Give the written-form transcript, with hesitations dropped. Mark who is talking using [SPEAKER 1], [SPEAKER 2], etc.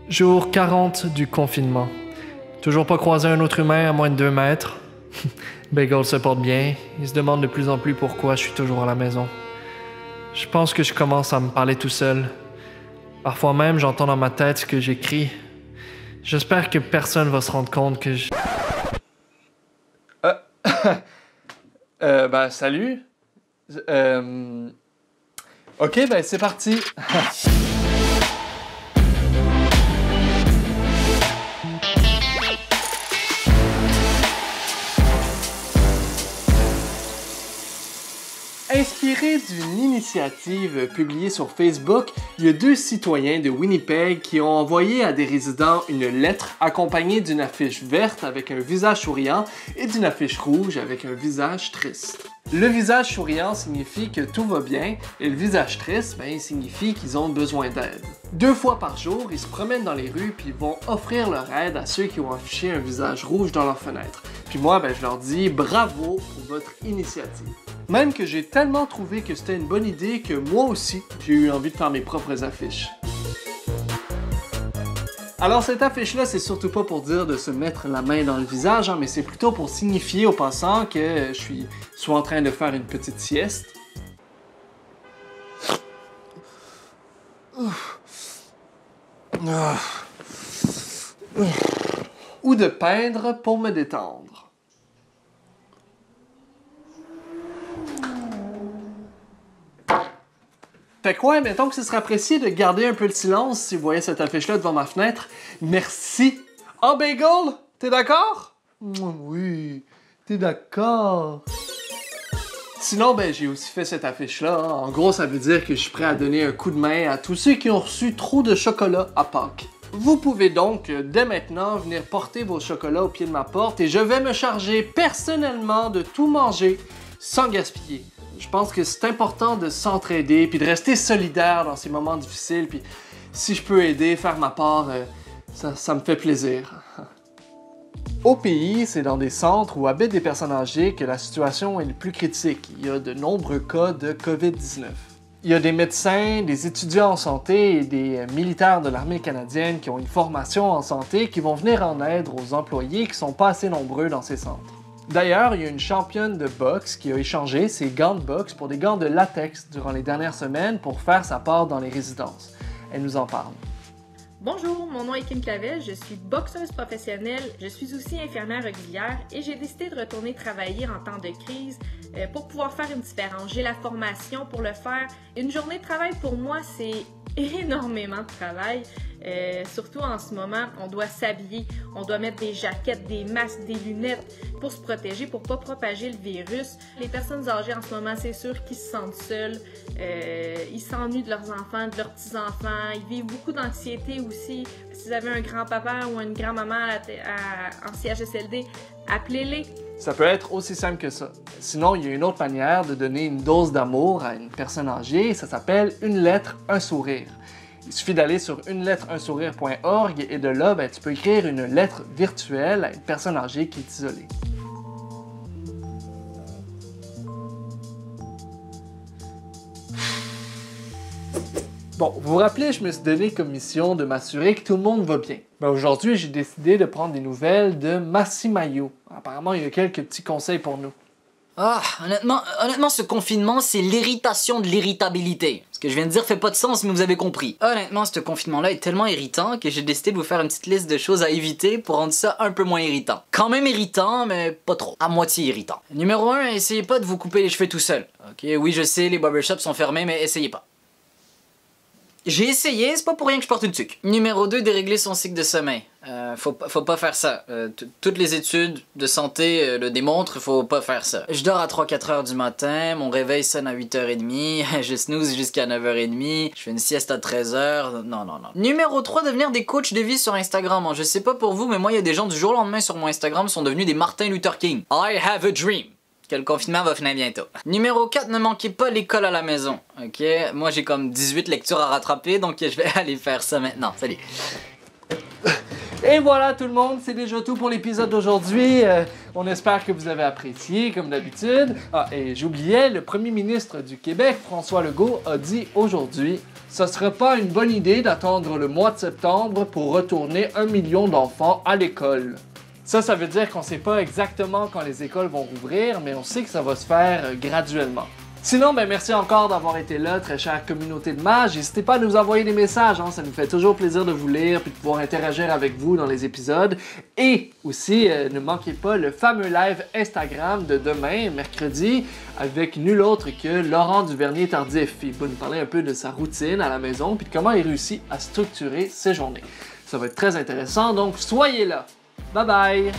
[SPEAKER 1] Jour 40 du confinement. Toujours pas croisé un autre humain à moins de 2 mètres. Bagel se porte bien. Il se demande de plus en plus pourquoi je suis toujours à la maison. Je pense que je commence à me parler tout seul. Parfois même, j'entends dans ma tête ce que j'écris. J'espère que personne va se rendre compte que je... salut. Ok, c'est parti. Inspiré d'une initiative publiée sur Facebook, il y a 2 citoyens de Winnipeg qui ont envoyé à des résidents une lettre accompagnée d'une affiche verte avec un visage souriant et d'une affiche rouge avec un visage triste. Le visage souriant signifie que tout va bien et le visage triste, signifie qu'ils ont besoin d'aide. 2 fois par jour, ils se promènent dans les rues puis ils vont offrir leur aide à ceux qui ont affiché un visage rouge dans leur fenêtre. Puis moi, je leur dis bravo pour votre initiative. Même que j'ai tellement trouvé que c'était une bonne idée que moi aussi, j'ai eu envie de faire mes propres affiches. Alors cette affiche-là, c'est surtout pas pour dire de se mettre la main dans le visage, mais c'est plutôt pour signifier aux passants que je suis soit en train de faire une petite sieste, ou de peindre pour me détendre. Fait quoi, mettons que ce serait apprécié de garder un peu le silence si vous voyez cette affiche-là devant ma fenêtre. Merci! Oh, Bagel! T'es d'accord? Oui, t'es d'accord. Sinon, j'ai aussi fait cette affiche-là. En gros, ça veut dire que je suis prêt à donner un coup de main à tous ceux qui ont reçu trop de chocolat à Pâques. Vous pouvez donc, dès maintenant, venir porter vos chocolats au pied de ma porte et je vais me charger personnellement de tout manger sans gaspiller. Je pense que c'est important de s'entraider puis de rester solidaire dans ces moments difficiles. Puis si je peux aider, faire ma part, ça me fait plaisir. Au pays, c'est dans des centres où habitent des personnes âgées que la situation est le plus critique. Il y a de nombreux cas de COVID-19. Il y a des médecins, des étudiants en santé et des militaires de l'armée canadienne qui ont une formation en santé qui vont venir en aide aux employés qui sont pas assez nombreux dans ces centres. D'ailleurs, il y a une championne de boxe qui a échangé ses gants de boxe pour des gants de latex durant les dernières semaines pour faire sa part dans les résidences. Elle nous en parle.
[SPEAKER 2] Bonjour, mon nom est Kim Clavel, je suis boxeuse professionnelle, je suis aussi infirmière auxiliaire et j'ai décidé de retourner travailler en temps de crise pour pouvoir faire une différence. J'ai la formation pour le faire. Une journée de travail pour moi, c'est énormément de travail. Surtout en ce moment, on doit s'habiller, on doit mettre des jaquettes, des masques, des lunettes pour se protéger, pour pas propager le virus. Les personnes âgées en ce moment, c'est sûr qu'ils se sentent seuls, ils s'ennuient de leurs enfants, de leurs petits-enfants, ils vivent beaucoup d'anxiété aussi. Si vous avez un grand-papa ou une grand-maman en CHSLD, appelez-les.
[SPEAKER 1] Ça peut être aussi simple que ça. Sinon, il y a une autre manière de donner une dose d'amour à une personne âgée, ça s'appelle une lettre, un sourire. Il suffit d'aller sur unelettreunsourire.org et de là, tu peux écrire une lettre virtuelle à une personne âgée qui est isolée. Bon, vous vous rappelez, je me suis donné comme mission de m'assurer que tout le monde va bien. Aujourd'hui, j'ai décidé de prendre des nouvelles de Massimayo. Apparemment, il y a quelques petits conseils pour nous.
[SPEAKER 3] Honnêtement, ce confinement, c'est l'irritation de l'irritabilité. Ce que je viens de dire fait pas de sens, mais vous avez compris. Honnêtement, ce confinement-là est tellement irritant que j'ai décidé de vous faire une petite liste de choses à éviter pour rendre ça un peu moins irritant. Quand même irritant, mais pas trop. À moitié irritant. Numéro 1, essayez pas de vous couper les cheveux tout seul. Ok, oui, je sais, les barbershops sont fermés, mais essayez pas. J'ai essayé, c'est pas pour rien que je porte une tuque. Numéro 2, dérégler son cycle de sommeil. Faut pas faire ça. Toutes les études de santé le démontrent, faut pas faire ça. Je dors à 3-4 heures du matin, mon réveil sonne à 8h30, je snooze jusqu'à 9h30, je fais une sieste à 13h, non. Numéro 3, devenir des coachs de vie sur Instagram. Je sais pas pour vous, mais moi, il y a des gens du jour au lendemain sur mon Instagram sont devenus des Martin Luther King. I have a dream. Que le confinement va finir bientôt. Numéro 4, ne manquez pas l'école à la maison. Ok, moi j'ai comme 18 lectures à rattraper, donc je vais aller faire ça maintenant. Salut!
[SPEAKER 1] Et voilà tout le monde, c'est déjà tout pour l'épisode d'aujourd'hui. On espère que vous avez apprécié, comme d'habitude. Et j'oubliais, le premier ministre du Québec, François Legault, a dit aujourd'hui « ce serait pas une bonne idée d'attendre le mois de septembre pour retourner 1 million d'enfants à l'école. Ça veut dire qu'on sait pas exactement quand les écoles vont rouvrir, mais on sait que ça va se faire graduellement. Sinon, merci encore d'avoir été là, très chère communauté de mages. N'hésitez pas à nous envoyer des messages, ça nous fait toujours plaisir de vous lire et de pouvoir interagir avec vous dans les épisodes. Et aussi, ne manquez pas le fameux live Instagram de demain, mercredi, avec nul autre que Laurent Duvernay-Tardif. Il va nous parler un peu de sa routine à la maison puis de comment il réussit à structurer ses journées. Ça va être très intéressant, donc soyez là. Bye bye!